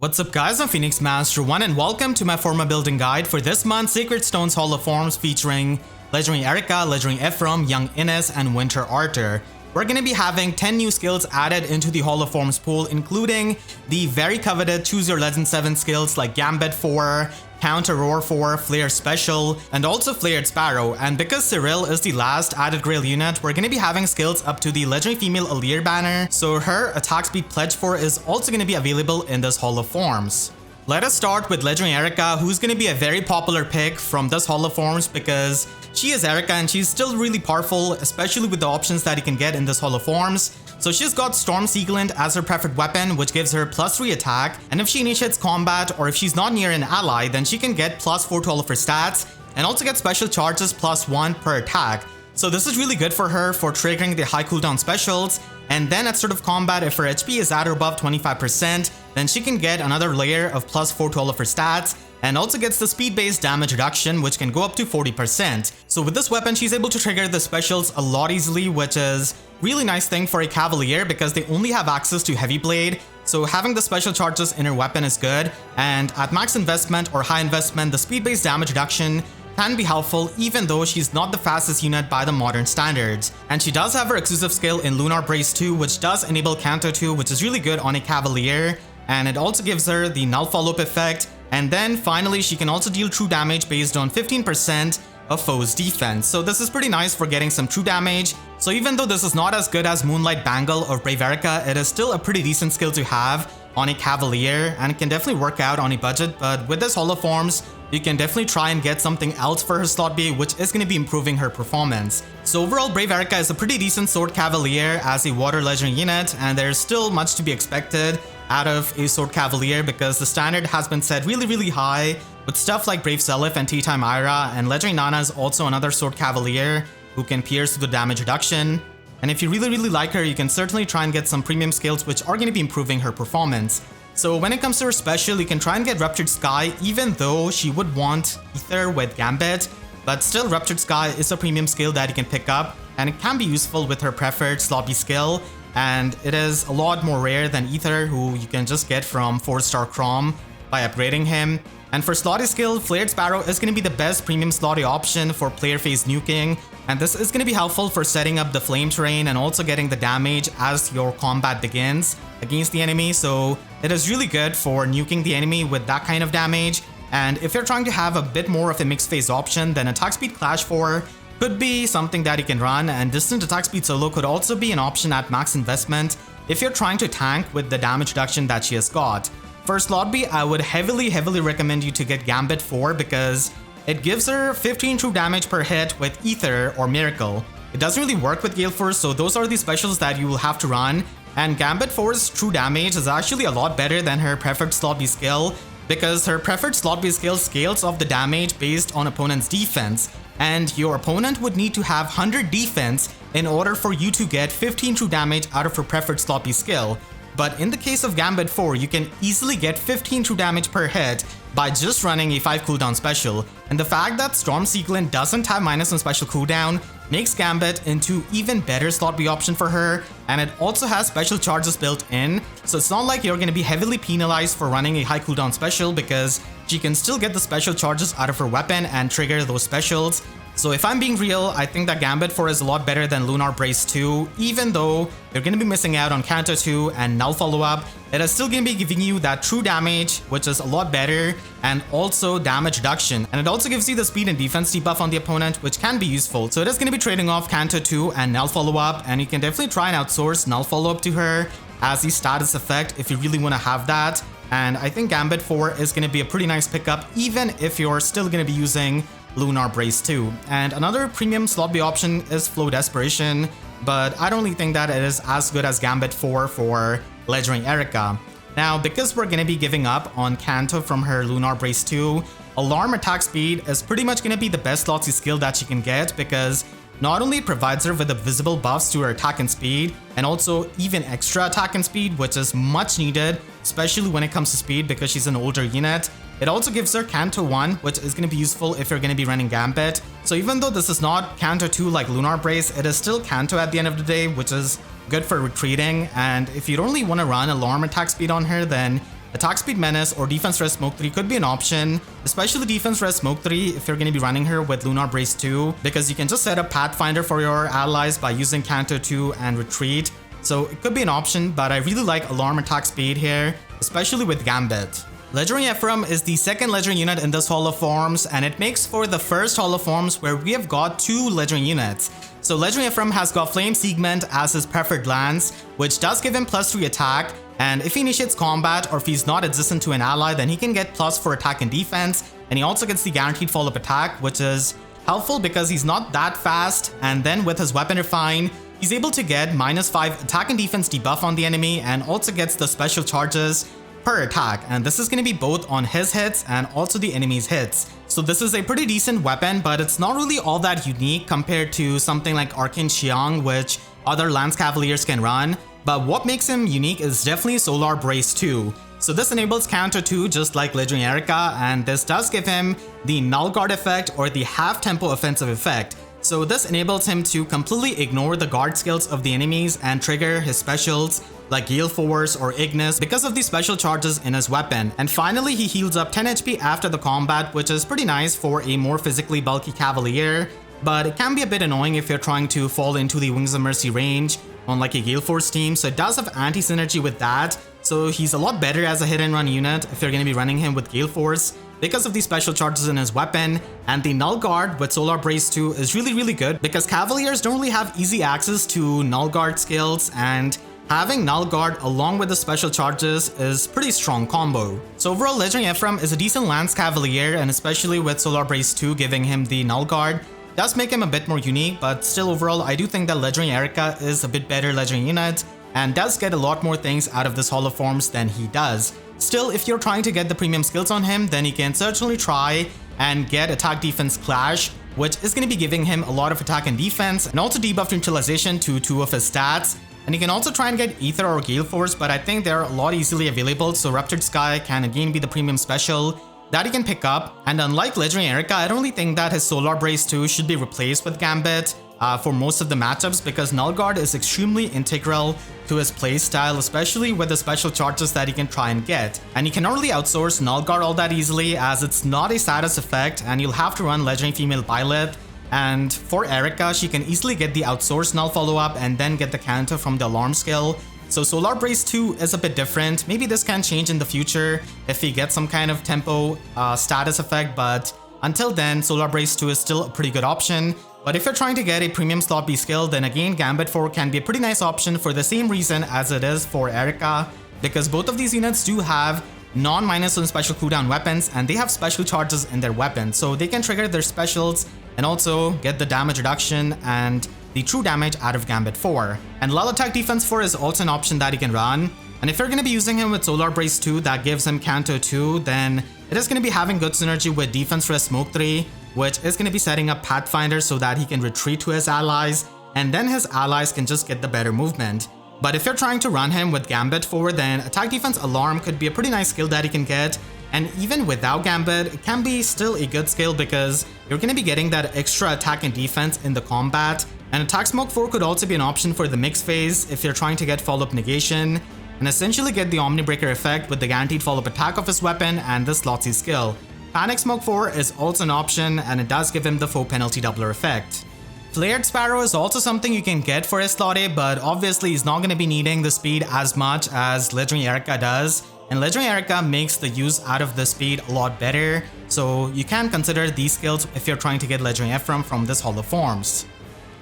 What's up guys, I'm Phoenix Master 1 and welcome to my Forma building guide for this month's Sacred Stones Hall of Forms featuring Legendary Eirika, Legendary Ephraim, Young Innes, and Winter Artur. We're going to be having 10 new skills added into the Hall of Forms pool, including the very coveted Choose Your Legend 7 skills like Gambit 4, Counter Roar 4, Flare Special, and also Flared Sparrow. And because Cyril is the last added Grail unit, we're going to be having skills up to the Legendary Female Alir banner, so her attack speed pledge 4 is also going to be available in this Hall of Forms. Let us start with Legendary Eirika, who's going to be a very popular pick from this Hall of Forms because she is Eirika and she's still really powerful, especially with the options that you can get in this Hall of Forms. So she's got Storm Sealant as her preferred weapon, which gives her +3 attack, and if she initiates combat or if she's not near an ally, then she can get +4 to all of her stats and also get special charges +1 per attack. So this is really good for her for triggering the high cooldown specials, and then at start of combat, if her HP is at or above 25%, then she can get another layer of +4 to all of her stats, and also gets the speed-based damage reduction, which can go up to 40%. So with this weapon, she's able to trigger the specials a lot easily, which is really nice thing for a Cavalier because they only have access to Heavy Blade. So having the special charges in her weapon is good, and at max investment or high investment, the speed-based damage reduction can be helpful even though she's not the fastest unit by the modern standards. And she does have her exclusive skill in Lunar Brace 2, which does enable Canto 2, which is really good on a Cavalier, and it also gives her the null follow-up effect. And then finally, she can also deal true damage based on 15% of foe's defense. So this is pretty nice for getting some true damage. So even though this is not as good as Moonlight Bangle or Brave Eirika, it is still a pretty decent skill to have on a Cavalier, and it can definitely work out on a budget. But with this Hall of Forms, you can definitely try and get something else for her slot B, which is going to be improving her performance. So overall, Brave Eirika is a pretty decent Sword Cavalier as a Water Legendary unit, and there's still much to be expected out of a Sword Cavalier because the standard has been set really high with stuff like Brave Seliph and Tea Time Ira, and Legendary Nana is also another Sword Cavalier who can pierce through the damage reduction. And if you really like her, you can certainly try and get some premium skills which are going to be improving her performance. So when it comes to her special, you can try and get Ruptured Sky, even though she would want Ether with Gambit, but still Ruptured Sky is a premium skill that you can pick up, and it can be useful with her preferred slot B skill, and it is a lot more rare than Ether, who you can just get from 4-star Chrom by upgrading him. And for slotty skill, Flared Sparrow is going to be the best premium slotty option for player phase nuking, and this is going to be helpful for setting up the flame terrain and also getting the damage as your combat begins against the enemy. So it is really good for nuking the enemy with that kind of damage. And if you're trying to have a bit more of a mixed phase option, then Attack Speed Clash 4 could be something that you can run, and Distant Attack Speed Solo could also be an option at max investment if you're trying to tank with the damage reduction that she has got. For slot B, I would heavily recommend you to get Gambit 4 because it gives her 15 true damage per hit with Ether or Miracle. It doesn't really work with Gale Force, so those are the specials that you will have to run. And Gambit 4's true damage is actually a lot better than her preferred slot B skill because her preferred slot B skill scales off the damage based on opponent's defense. And your opponent would need to have 100 defense in order for you to get 15 true damage out of her preferred slot B skill. But in the case of Gambit 4, you can easily get 15 true damage per hit by just running a 5 cooldown special. And the fact that Storm Sealant doesn't have -1 special cooldown makes Gambit into even better slot B option for her, and it also has special charges built in, so it's not like you're going to be heavily penalized for running a high cooldown special because she can still get the special charges out of her weapon and trigger those specials. So if I'm being real, I think that Gambit 4 is a lot better than Lunar Brace 2, even though you're going to be missing out on Counter 2 and Null Follow-Up. It is still going to be giving you that true damage, which is a lot better, and also damage reduction. And it also gives you the speed and defense debuff on the opponent, which can be useful. So it is going to be trading off Counter 2 and Null Follow-Up, and you can definitely try and outsource Null Follow-Up to her as the status effect if you really want to have that. And I think Gambit 4 is going to be a pretty nice pickup, even if you're still going to be using Lunar Brace 2. And another premium slot B option is Flow Desperation, but I don't really think that it is as good as Gambit 4 for Legendary Eirika. Now, because we're going to be giving up on Canto from her Lunar Brace 2, Alarm Attack Speed is pretty much going to be the best slotsy skill that she can get because not only it provides her with the visible buffs to her attack and speed, and also even extra attack and speed, which is much needed, especially when it comes to speed because she's an older unit. It also gives her Canto 1, which is going to be useful if you're going to be running Gambit. So even though this is not Canto 2 like Lunar Brace, it is still Canto at the end of the day, which is good for retreating. And if you don't really want to run Alarm Attack Speed on her, then Attack Speed Menace or Defense Res Smoke 3 could be an option, especially Defense Res Smoke 3 if you're going to be running her with Lunar Brace 2, because you can just set up Pathfinder for your allies by using Canto 2 and Retreat. So it could be an option, but I really like Alarm Attack Speed here, especially with Gambit. Legendary Ephraim is the second legendary unit in this Hall of Forms, and it makes for the first Hall of Forms where we have got two legendary units. So Legendary Ephraim has got Flame Segment as his preferred lance, which does give him +3 attack, and if he initiates combat or if he's not adjacent to an ally, then he can get +4 attack and defense, and he also gets the guaranteed follow-up attack, which is helpful because he's not that fast, and then with his Weapon Refine, he's able to get -5 attack and defense debuff on the enemy and also gets the special charges per attack, and this is going to be both on his hits and also the enemy's hits. So this is a pretty decent weapon, but it's not really all that unique compared to something like Arcane Xiang, which other Lance Cavaliers can run. But what makes him unique is definitely Solar Brace 2. So this enables counter 2 just like Legendary Eirika, and this does give him the Null Guard effect or the half tempo offensive effect. So this enables him to completely ignore the guard skills of the enemies and trigger his specials like Gale Force or Ignis because of the special charges in his weapon. And finally, he heals up 10 HP after the combat, which is pretty nice for a more physically bulky Cavalier, but it can be a bit annoying if you're trying to fall into the Wings of Mercy range on like a Gale Force team, so it does have anti-synergy with that. So he's a lot better as a hit and run unit if you're going to be running him with Gale Force because of the special charges in his weapon, and the Null Guard with Solar Brace 2 is really good because Cavaliers don't really have easy access to Null Guard skills, and having Null Guard along with the special charges is pretty strong combo. So overall, Legendary Ephraim is a decent Lance Cavalier, and especially with Solar Brace 2 giving him the Null Guard does make him a bit more unique, but still overall I do think that Legendary Eirika is a bit better legendary unit and does get a lot more things out of this Hall of Forms than he does. Still, if you're trying to get the premium skills on him, then you can certainly try and get Attack Defense Clash, which is going to be giving him a lot of attack and defense, and also debuff neutralization to 2 of his stats. And you can also try and get Ether or Gale Force, but I think they're a lot easily available, so Ruptured Sky can again be the premium special that he can pick up. And unlike Legendary Eirika, I don't really think that his Solar Brace 2 should be replaced with Gambit for most of the matchups, because Null Guard is extremely integral to his playstyle, especially with the special charges that he can try and get. And you cannot really outsource Null Guard all that easily, as it's not a status effect and you'll have to run Legendary Female Byleth. And for Eirika, she can easily get the outsourced Null follow-up and then get the counter from the Alarm skill. So Solar Brace 2 is a bit different. Maybe this can change in the future if he gets some kind of tempo status effect, but until then, Solar Brace 2 is still a pretty good option. But if you're trying to get a premium slot B skill, then again Gambit 4 can be a pretty nice option for the same reason as it is for Eirika, because both of these units do have non-1 special cooldown weapons, and they have special charges in their weapons, so they can trigger their specials and also get the damage reduction and the true damage out of Gambit 4. And Lull Attack Defense 4 is also an option that you can run. And if you're going to be using him with Solar Brace 2 that gives him Canto 2, then it is going to be having good synergy with Defense Res Smoke 3, which is going to be setting up Pathfinder so that he can retreat to his allies, and then his allies can just get the better movement. But if you're trying to run him with Gambit 4, then Attack Defense Alarm could be a pretty nice skill that he can get. And even without Gambit, it can be still a good skill because you're going to be getting that extra attack and defense in the combat. And Attack Smoke 4 could also be an option for the mix phase if you're trying to get follow-up negation, and essentially get the Omnibreaker effect with the guaranteed follow-up attack of his weapon and the Slotsy skill. Panic Smoke 4 is also an option, and it does give him the foe penalty doubler effect. Flared Sparrow is also something you can get for his slot A, but obviously he's not going to be needing the speed as much as Legendary Eirika does. And Legendary Eirika makes the use out of the speed a lot better, so you can consider these skills if you're trying to get Legendary Ephraim from this Hall of Forms.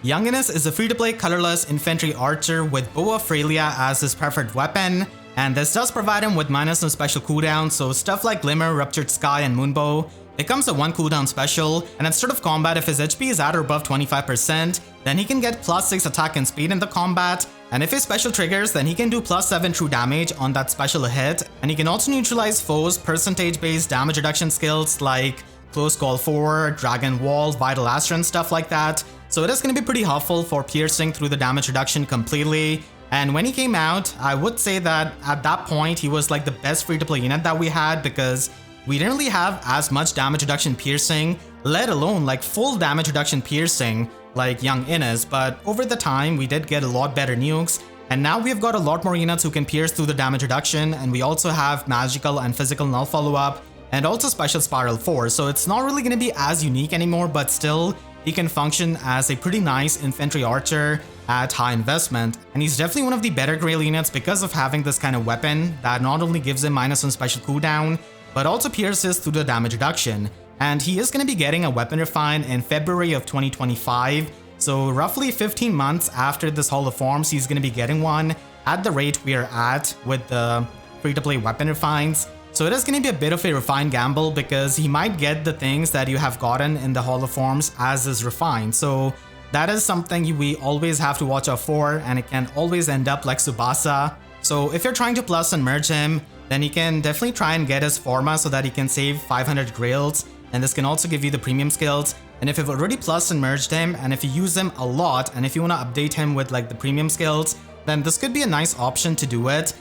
Young Innes is a free-to-play colorless infantry archer with Bow of Frelia as his preferred weapon, and this does provide him with -1 special cooldown, so stuff like Glimmer, Ruptured Sky, and Moonbow becomes a 1 cooldown special, and at start of combat, if his HP is at or above 25%, then he can get +6 attack and speed in the combat, and if his special triggers, then he can do +7 true damage on that special hit, and he can also neutralize foes' percentage-based damage reduction skills like Close Call 4, Dragon Wall, Vital Astra, and stuff like that. So it is going to be pretty helpful for piercing through the damage reduction completely. And when he came out, I would say that at that point he was like the best free-to-play unit that we had, because we didn't really have as much damage reduction piercing, let alone like full damage reduction piercing like Young Innes, but over the time we did get a lot better nukes, And now we've got a lot more units who can pierce through the damage reduction, and we also have magical and physical null follow-up, and also special spiral 4, so it's not really going to be as unique anymore, but still, he can function as a pretty nice infantry archer at high investment. And he's definitely one of the better Grail units because of having this kind of weapon that not only gives him -1 special cooldown, but also pierces through the damage reduction. And he is going to be getting a weapon refine in February of 2025, so roughly 15 months after this Hall of Forms, he's going to be getting one at the rate we are at with the free-to-play weapon refines. So it is going to be a bit of a refined gamble because he might get the things that you have gotten in the Hall of Forms as is refined. So that is something we always have to watch out for, and it can always end up like Tsubasa. So if you're trying to plus and merge him, then you can definitely try and get his Forma so that he can save 500 grails, and this can also give you the premium skills. And if you've already plus and merged him, and if you use him a lot, and if you want to update him with like the premium skills, then this could be a nice option to do it.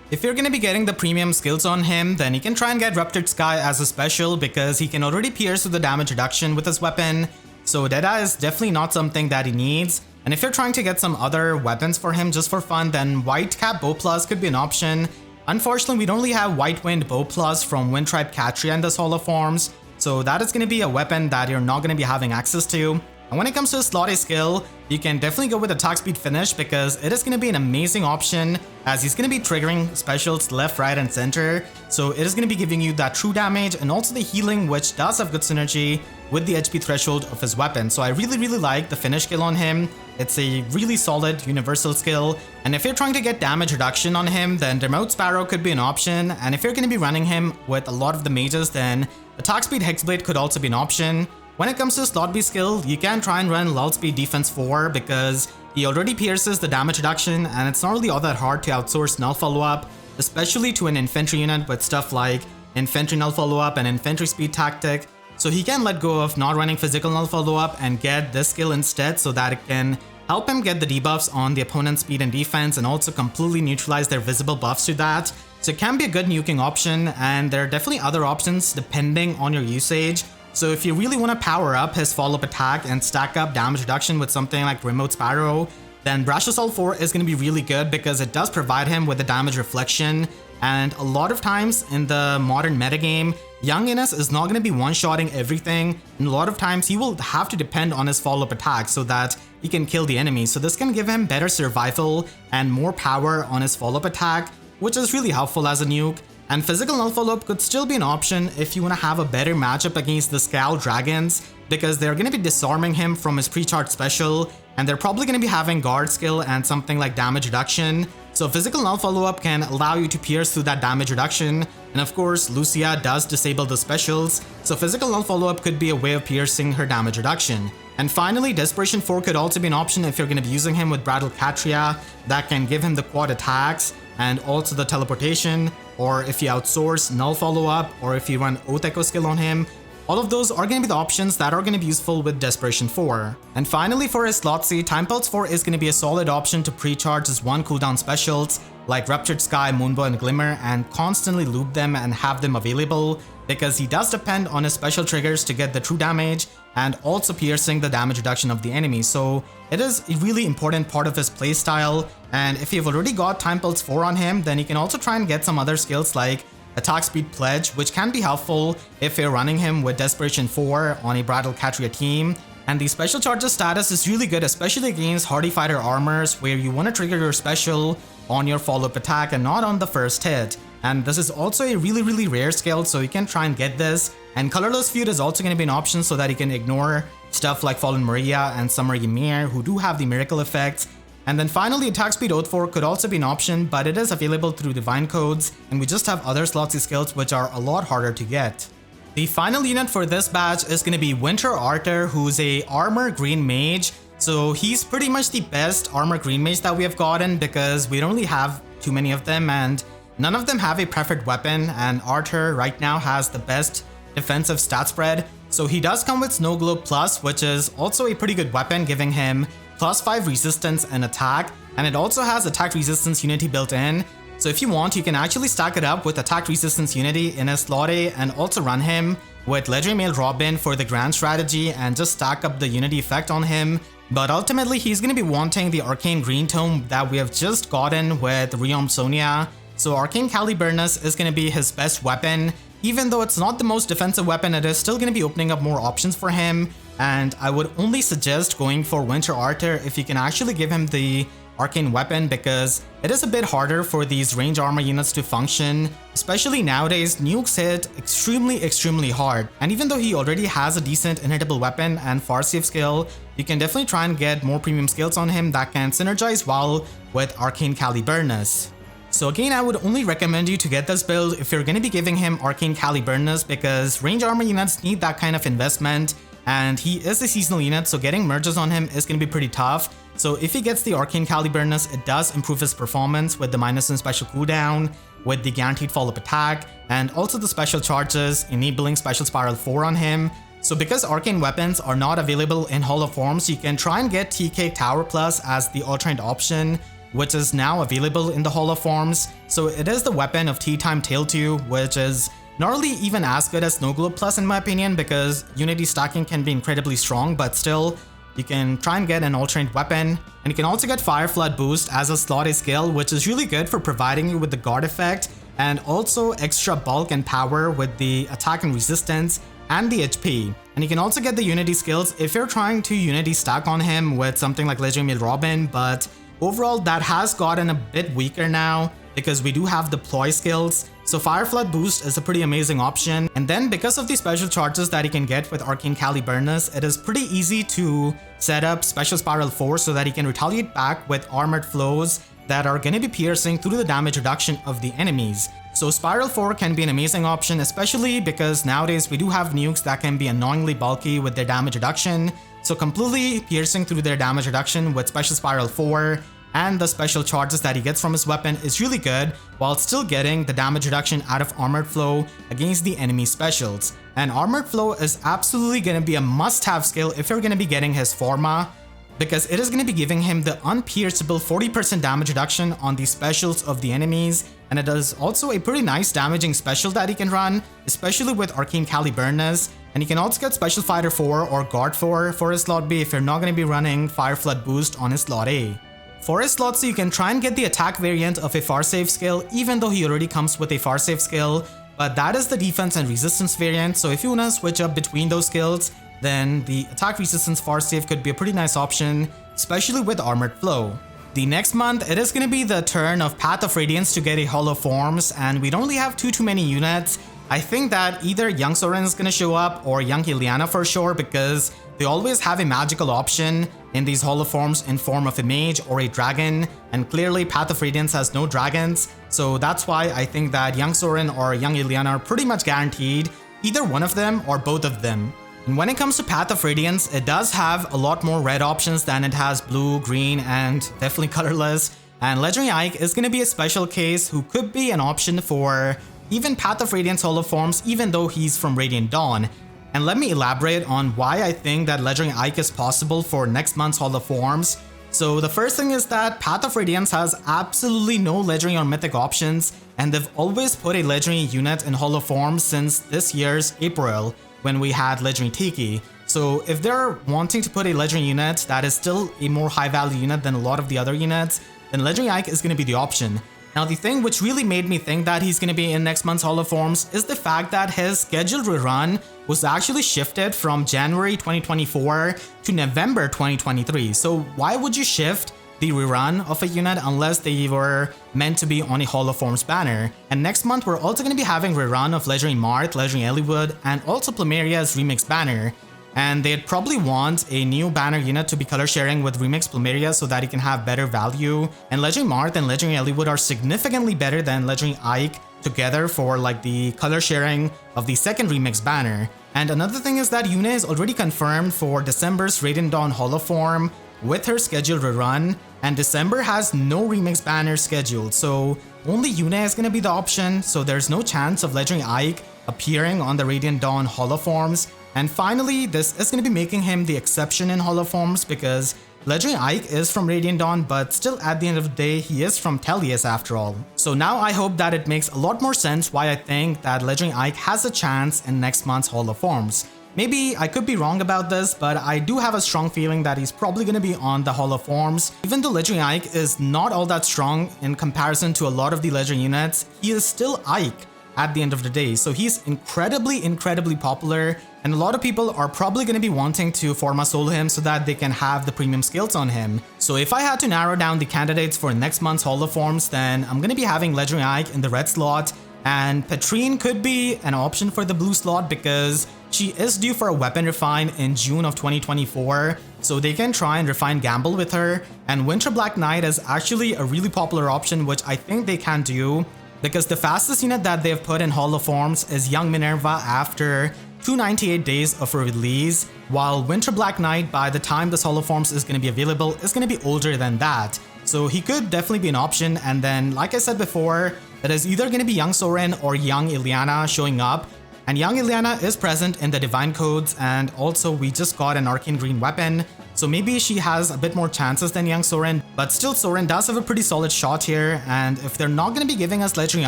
If you're going to be getting the premium skills on him, then you can try and get Ruptured Sky as a special because he can already pierce with the damage reduction with his weapon. So Deadeye is definitely not something that he needs. And if you're trying to get some other weapons for him just for fun, then White Cap Bow Plus could be an option. Unfortunately, we don't really have White Wind Bow Plus from Wind Tribe Katria in this Hall of Forms, so that is going to be a weapon that you're not going to be having access to. And when it comes to his slot A skill, you can definitely go with attack speed finish because it is going to be an amazing option as he's going to be triggering specials left, right, and center. So it is going to be giving you that true damage and also the healing, which does have good synergy with the HP threshold of his weapon. So I really like the finish skill on him. It's a really solid universal skill. And if you're trying to get damage reduction on him, then Remote Sparrow could be an option. And if you're going to be running him with a lot of the mages, then attack speed Hexblade could also be an option. When it comes to slot B skill, you can try and run Lull Speed Defense 4 because he already pierces the damage reduction, and it's not really all that hard to outsource null follow-up, especially to an infantry unit with stuff like infantry null follow-up and infantry speed tactic. So he can let go of not running physical null follow-up and get this skill instead so that it can help him get the debuffs on the opponent's speed and defense and also completely neutralize their visible buffs to that. So it can be a good nuking option, and there are definitely other options depending on your usage. So if you really want to power up his follow-up attack and stack up damage reduction with something like Remote Sparrow, then Brash Assault 4 is going to be really good because it does provide him with the damage reflection. And a lot of times in the modern metagame, young Innes is not going to be one-shotting everything, and a lot of times he will have to depend on his follow-up attack so that he can kill the enemy. So this can give him better survival and more power on his follow-up attack, which is really helpful as a nuke. And physical null follow-up could still be an option if you want to have a better matchup against the Scowl Dragons, because they're going to be disarming him from his pre-charged special, and they're probably going to be having guard skill and something like damage reduction. So physical null follow-up can allow you to pierce through that damage reduction, and of course Lucia does disable the specials, so physical null follow-up could be a way of piercing her damage reduction. And finally, Desperation 4 could also be an option if you're going to be using him with Brattle Katria, that can give him the quad attacks and also the teleportation, or if you outsource null follow-up, or if you run Oath Echo skill on him. All of those are going to be the options that are going to be useful with Desperation 4. And finally, for his slot C, Time Pulse 4 is going to be a solid option to pre-charge his 1 cooldown specials like Ruptured Sky, Moonbow, and Glimmer and constantly loop them and have them available, because he does depend on his special triggers to get the true damage and also piercing the damage reduction of the enemy. So it is a really important part of his playstyle, and if you've already got Time Pulse 4 on him, then you can also try and get some other skills like Attack Speed Pledge, which can be helpful if you're running him with Desperation 4 on a Brattle Katria team. And the special charges status is really good, especially against Hardy Fighter armors where you want to trigger your special on your follow-up attack and not on the first hit. And this is also a really rare skill, so you can try and get this. And Colorless Feud is also going to be an option so that you can ignore stuff like Fallen Maria and Summer Ymir, who do have the miracle effects. And then finally, Attack Speed Oath 4 could also be an option, but it is available through Divine Codes, and we just have other slotsy skills which are a lot harder to get. The final unit for this batch is going to be Winter Artur, who's a armor green mage. So he's pretty much the best armor green mage that we have gotten because we don't really have too many of them, and none of them have a preferred weapon, and Artur right now has the best defensive stat spread. So he does come with Snow Globe Plus, which is also a pretty good weapon, giving him +5 resistance and attack, and it also has attack resistance unity built in. So if you want, you can actually stack it up with attack resistance unity in a slot A and also run him with Legendary Male Robin for the grand strategy and just stack up the unity effect on him But ultimately, he's going to be wanting the Arcane Green Tome that we have just gotten with Realm Sonia. So Arcane Caliburnus is going to be his best weapon. Even though it's not the most defensive weapon, it is still going to be opening up more options for him. And I would only suggest going for Winter Artur if you can actually give him the Arcane weapon, because it is a bit harder for these range armor units to function. Especially nowadays, nukes hit extremely hard. And even though he already has a decent inhittable weapon and far save skill, you can definitely try and get more premium skills on him that can synergize well with Arcane Caliburnus. So again, I would only recommend you to get this build if you're going to be giving him Arcane Caliburnus, because range armor units need that kind of investment, and he is a seasonal unit, so getting merges on him is going to be pretty tough. So if he gets the Arcane Caliburnus, it does improve his performance with the minus in special cooldown, with the guaranteed follow-up attack, and also the special charges enabling Special Spiral 4 on him. So because arcane weapons are not available in Holo forms, you can try and get TK Tower Plus as the alternate option, which is now available in the Holo forms. So it is the weapon of T-Time Tail 2, which is not really even as good as Snow Globe Plus in my opinion, because Unity stacking can be incredibly strong, but still, you can try and get an alternate weapon. And you can also get Fire Flood Boost as a slot A skill, which is really good for providing you with the guard effect, and also extra bulk and power with the attack and resistance and the HP. And you can also get the Unity skills if you're trying to Unity stack on him with something like Legendary Robin, but overall that has gotten a bit weaker now because we do have deploy skills. So Fire Flood Boost is a pretty amazing option. And then because of the special charges that you can get with Arcane Caliburnus, it is pretty easy to set up Special Spiral 4 so that he can retaliate back with armored flows that are going to be piercing through the damage reduction of the enemies. So Spiral 4 can be an amazing option, especially because nowadays we do have nukes that can be annoyingly bulky with their damage reduction. So completely piercing through their damage reduction with Special Spiral 4 and the special charges that he gets from his weapon is really good, while still getting the damage reduction out of Armored Flow against the enemy specials. And Armored Flow is absolutely going to be a must-have skill if you're going to be getting his Forma, because it is going to be giving him the unpierceable 40% damage reduction on the specials of the enemies, and it is also a pretty nice damaging special that he can run, especially with Arcane Caliburnus. And you can also get Special Fighter 4 or Guard 4 for his slot B if you're not going to be running Fire Flood Boost on his slot A. For his slot C, you can try and get the attack variant of a far save skill, even though he already comes with a far save skill, but that is the defense and resistance variant. So if you want to switch up between those skills, then the attack resistance far save could be a pretty nice option, especially with Armored Flow. The next month, it is going to be the turn of Path of Radiance to get a Holo forms, and we don't really have too many units. I think that either Young Soren is going to show up or Young Ileana for sure, because they always have a magical option in these Holo forms in form of a mage or a dragon, and clearly Path of Radiance has no dragons, so that's why I think that Young Soren or Young Ileana are pretty much guaranteed, either one of them or both of them. And when it comes to Path of Radiance, it does have a lot more red options than it has blue, green, and definitely colorless. And Legendary Ike is going to be a special case who could be an option for even Path of Radiance Holo forms, even though he's from Radiant Dawn. And let me elaborate on why I think that Legendary Ike is possible for next month's Holo forms. So the first thing is that Path of Radiance has absolutely no Legendary or Mythic options, and they've always put a Legendary unit in Holo form since this year's April, when we had Legendary Tiki. So if they're wanting to put a Legendary unit that is still a more high value unit than a lot of the other units, then Legendary Ike is going to be the option. Now the thing which really made me think that he's going to be in next month's Holo forms is the fact that his scheduled rerun was actually shifted from January 2024 to November 2023. So why would you shift the rerun of a unit unless they were meant to be on a Holo forms banner? And next month we're also going to be having rerun of Legendary Marth, Legendary Eliwood, and also Plumeria's Remix banner. And they'd probably want a new banner unit to be color sharing with Remix Plumeria so that it can have better value. And Legendary Marth and Legendary Eliwood are significantly better than Legendary Ike together for like the color sharing of the second Remix banner. And another thing is that Yuna is already confirmed for December's Radiant Dawn Holo form with her scheduled rerun, and December has no Remix banner scheduled, so only Yuna is going to be the option, so there's no chance of Legendary Ike appearing on the Radiant Dawn Holo forms. And finally, this is going to be making him the exception in Holo forms because Legendary Ike is from Radiant Dawn, but still at the end of the day, he is from Tellius after all. So now I hope that it makes a lot more sense why I think that Legendary Ike has a chance in next month's Holo forms. Maybe I could be wrong about this, but I do have a strong feeling that he's probably going to be on the Hall of Forms. Even though Legendary Ike is not all that strong in comparison to a lot of the Legendary units, he is still Ike at the end of the day. So he's incredibly popular, and a lot of people are probably going to be wanting to Forma Soul him so that they can have the premium skills on him. So if I had to narrow down the candidates for next month's Hall of Forms, then I'm going to be having Legendary Ike in the red slot, and Petrine could be an option for the blue slot because she is due for a weapon refine in June of 2024, so they can try and refine Gamble with her. And Winter Black Knight is actually a really popular option, which I think they can do, because the fastest unit that they've put in Hall of Forms is Young Minerva after 298 days of release, while Winter Black Knight, by the time this Hall of Forms is going to be available, is going to be older than that. So he could definitely be an option. And then, like I said before, it is either going to be Young Soren or Young Ileana showing up. And Young Ileana is present in the Divine Codes, and also we just got an Arcane Green weapon, so maybe she has a bit more chances than Young Soren, but still Soren does have a pretty solid shot here. And if they're not going to be giving us Legendary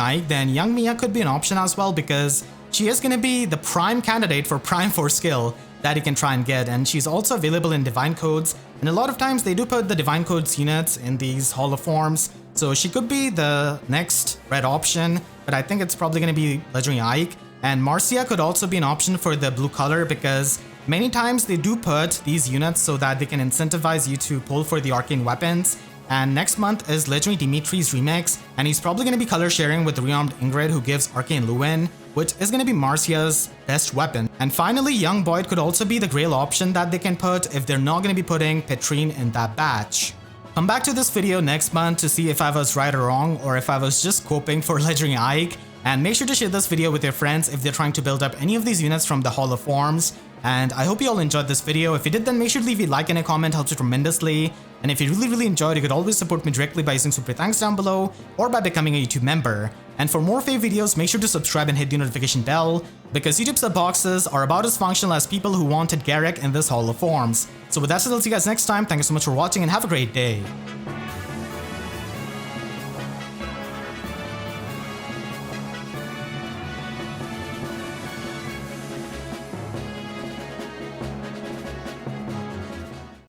Ike, then Young Mia could be an option as well, because she is going to be the prime candidate for Prime 4 skill that you can try and get, and she's also available in Divine Codes, and a lot of times they do put the Divine Codes units in these Hall of Forms, so she could be the next red option, but I think it's probably going to be Legendary Ike. And Marcia could also be an option for the blue color, because many times they do put these units so that they can incentivize you to pull for the arcane weapons. And next month is Legendary Dimitri's remix, and he's probably going to be color sharing with Rearmed Ingrid, who gives Arcane Lewin, which is going to be Marcia's best weapon. And finally, Young Boyd could also be the Grail option that they can put if they're not going to be putting Petrine in that batch. Come back to this video next month to see if I was right or wrong, or if I was just coping for Legendary Ike. And make sure to share this video with your friends if they're trying to build up any of these units from the Hall of Forms. And I hope you all enjoyed this video. If you did, then make sure to leave a like and a comment, helps you tremendously. And if you really enjoyed, you could always support me directly by using super thanks down below or by becoming a YouTube member. And for more FE videos, make sure to subscribe and hit the notification bell, because YouTube sub boxes are about as functional as people who wanted Garrick in this Hall of Forms. So with that said, I'll see you guys next time. Thank you so much for watching and have a great day.